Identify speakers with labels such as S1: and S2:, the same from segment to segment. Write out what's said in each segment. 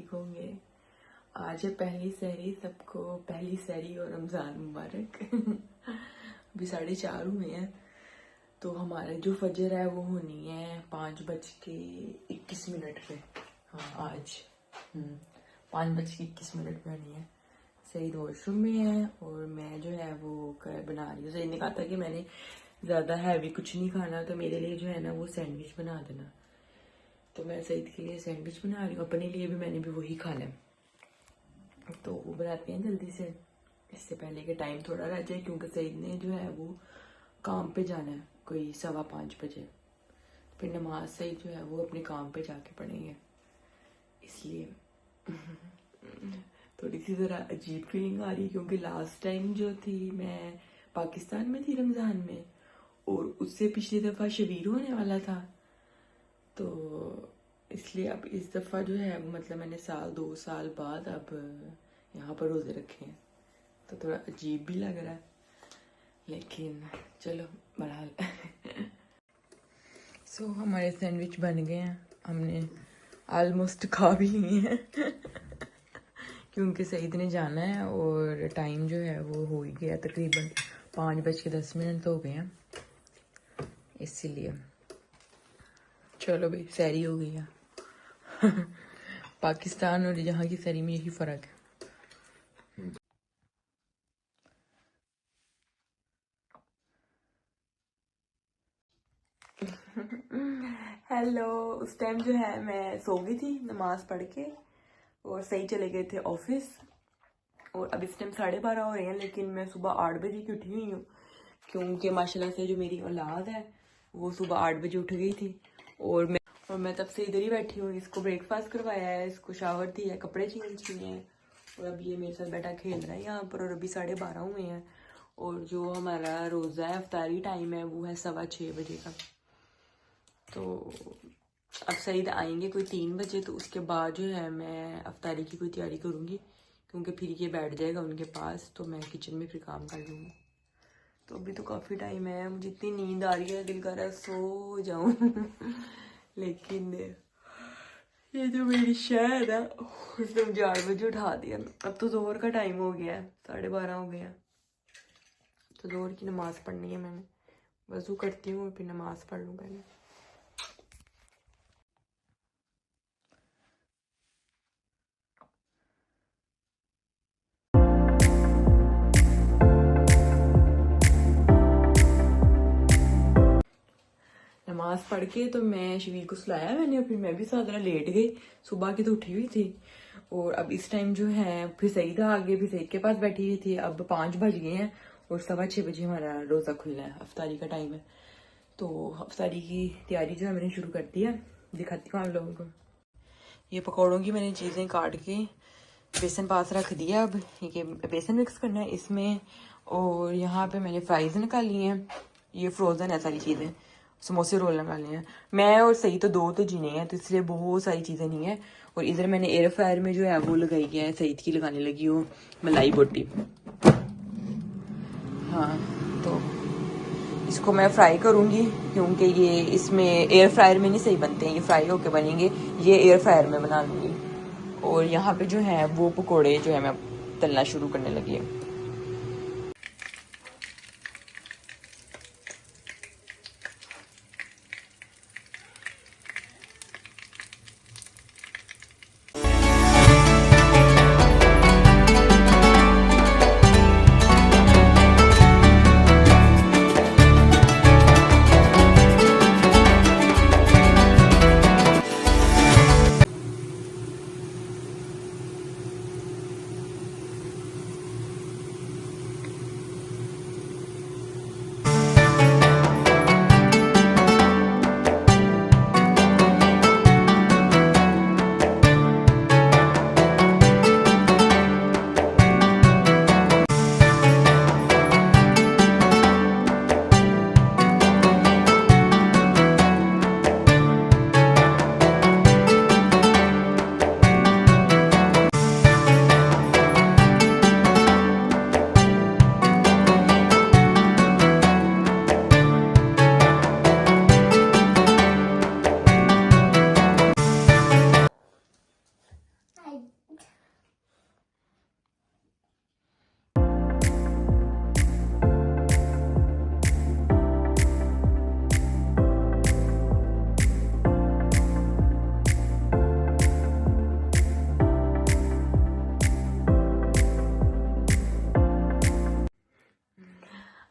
S1: ठीक होंगे। आज है पहली सहरी, सबको पहली सहरी और रमज़ान मुबारक। अभी 4:30 हुए हैं, तो हमारे जो फजर है वो होनी है 5:21 पे। हाँ आज 5:21 पे होनी है। सईद वॉशरूम में है और मैं जो है वो बना रही हूँ। सईद ने कहा था कि मैंने ज़्यादा हैवी कुछ नहीं खाना, तो मेरे लिए जो है ना वो सैंडविच बना देना। तो मैं सईद के लिए सैंडविच बना रही हूँ, अपने लिए भी मैंने भी वही खाना है। तो वो बनाते हैं जल्दी से, इससे पहले के टाइम थोड़ा रह जाए, क्योंकि सईद ने जो है वो काम पे जाना है कोई 5:15 बजे। फिर नमाज सईद जो है वो अपने काम पे जाके पढ़ेंगे, इसलिए थोड़ी सी ज़रा अजीब फीलिंग आ रही है। क्योंकि लास्ट टाइम जो थी मैं पाकिस्तान में थी रमज़ान में, और उससे पिछली दफ़ा शबीर होने वाला था, तो इसलिए अब इस दफ़ा जो है वो मतलब मैंने 2 साल बाद अब यहाँ पर रोज़े रखे हैं, तो थोड़ा अजीब भी लग रहा है, लेकिन चलो बहरहाल। सो हमारे सैंडविच बन गए हैं, हमने ऑलमोस्ट खा भी लिए हैं। क्योंकि सईद ने जाना है और टाइम जो है वो हो ही गया, तकरीबन 5:10 तो हो गए हैं, इसीलिए चलो भाई सहरी हो गई है। पाकिस्तान और यहाँ की सहरी में यही फ़र्क है। हेलो, उस टाइम जो है मैं सो गई थी नमाज पढ़ के, और सही चले गए थे ऑफिस, और अब इस टाइम 12:30 हो रहे हैं, लेकिन मैं सुबह 8 बजे की उठी हुई हूँ, क्योंकि माशाल्लाह से जो मेरी औलाद है वो सुबह 8 बजे उठ गई थी, और मैं तब से इधर ही बैठी हूँ। इसको ब्रेकफास्ट करवाया है, इसको शावर दिया है, कपड़े चेंज किए हैं, और अब ये मेरे साथ बैठा खेल रहा है यहाँ पर। और अभी 12:30 हुए हैं, और जो हमारा रोज़ा है अफ्तारी टाइम है वो है 6:15 बजे का। तो अब सईद आएंगे कोई 3 बजे, तो उसके बाद जो है मैं अफ्तारी की कोई तैयारी करूँगी, क्योंकि फिर ये बैठ जाएगा उनके पास, तो मैं किचन में फिर काम कर लूँगी। तो अभी तो काफ़ी टाइम है, मुझे इतनी नींद आ रही है, दिल कर रहा है सो जाऊँ। लेकिन ये जो मेरी शहर है उसने मुझे 8 बजे उठा दिया। अब तो जोहर का टाइम हो गया है, 12:30 हो गया, तो जोहर की नमाज़ पढ़नी है। मैंने वज़ू करती हूँ फिर नमाज़ पढ़ लूँ पहले। नमाज पढ़ के तो मैं शबीर को सुलाया मैंने, फिर मैं भी साथ लेट गई, सुबह की तो उठी हुई थी। और अब इस टाइम जो है फिर सईद आ गए, फिर सईद के पास बैठी हुई थी। अब 5 बज गए हैं और 6:15 बजे हमारा रोज़ा खुलना है, अफ्तारी का टाइम है। तो अफ्तारी की तैयारी जो है मैंने शुरू कर दी है, दिखाती हूँ आप लोगों को। ये पकौड़ों की मैंने चीज़ें काट के बेसन पास रख दिया। अब ये बेसन मिक्स करना है इसमें, और यहाँ पे मैंने फ्राइज़ निकाली हैं, ये फ्रोज़न है सारी चीज़ें, समोसे रोल निकाले हैं। मैं और सही तो 2 तो जीने हैं, तो इसलिए बहुत सारी चीज़ें नहीं है। और इधर मैंने एयर फ्रायर में जो है वो लगाई है, सईद की लगाने लगी हूँ मलाई बोटी। हाँ, तो इसको मैं फ्राई करूँगी, क्योंकि ये इसमें एयर फ्रायर में नहीं सही बनते हैं, ये फ्राई होके बनेंगे, ये एयर फ्रायर में बना लूँगी। और यहाँ पे जो है वो पकोड़े जो है मैं तलना शुरू करने लगी है।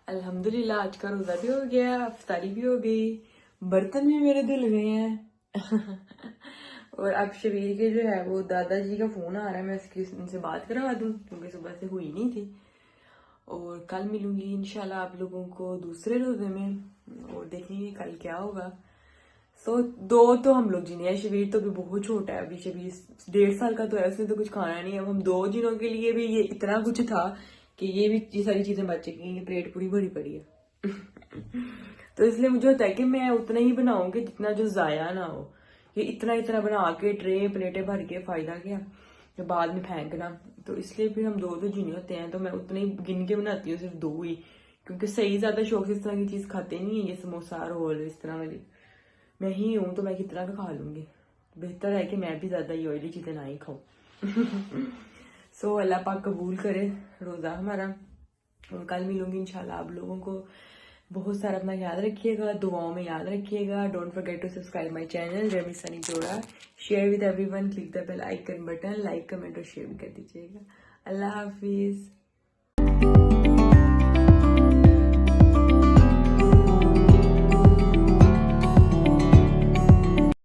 S1: अल्हम्दुलिल्लाह आज का रोजा भी हो गया, अफ्तारी भी हो गई, बर्तन भी मेरे धुल गए हैं। और अब शबीर के जो है वो दादाजी का फोन आ रहा है, मैं उनसे बात करवा दूं क्योंकि सुबह से हुई नहीं थी। और कल मिलूंगी इंशाल्लाह आप लोगों को दूसरे रोजे में, और देखेंगे कल क्या होगा। सो 2 तो हम लोग जिने हैं, शबीर तो भी बहुत छोटा है, अभी शबीर 1.5 साल का तो है, उसने तो कुछ खाना नहीं है। अब हम 2 दिनों के लिए भी ये इतना कुछ था कि ये सारी चीजें बचेंगी, ये प्लेट पूरी भरी पड़ी है। तो इसलिए मुझे होता है कि मैं उतना ही बनाऊंगी जितना जो जाया ना हो। ये इतना इतना बना के ट्रे प्लेटें भर के फायदा क्या, जो बाद में फेंकना। तो इसलिए फिर हम 2 जिने होते हैं, तो मैं उतने ही गिन के बनाती हूँ, सिर्फ 2 ही, क्योंकि सही ज्यादा शौक से इस तरह की चीज खाते नहीं है, ये समोसा रोल इस तरह वाली। मैं ही हूं तो मैं कितना का खा लूंगी, बेहतर है कि मैं भी ज्यादा ही ऑयली चीजें ना ही खाऊं। सो अल्लाह पाक कबूल करे रोजा हमारा, और कल मिलूंगी इंशाल्लाह। आप लोगों को बहुत सारा अपना याद रखिएगा, दुआओं में याद रखिएगा। Don't forget to subscribe my channel रेमी सनी जोड़ा, share with everyone, click the bell icon button, like comment और शेयर भी कर दीजिएगा। अल्लाह हाफिज।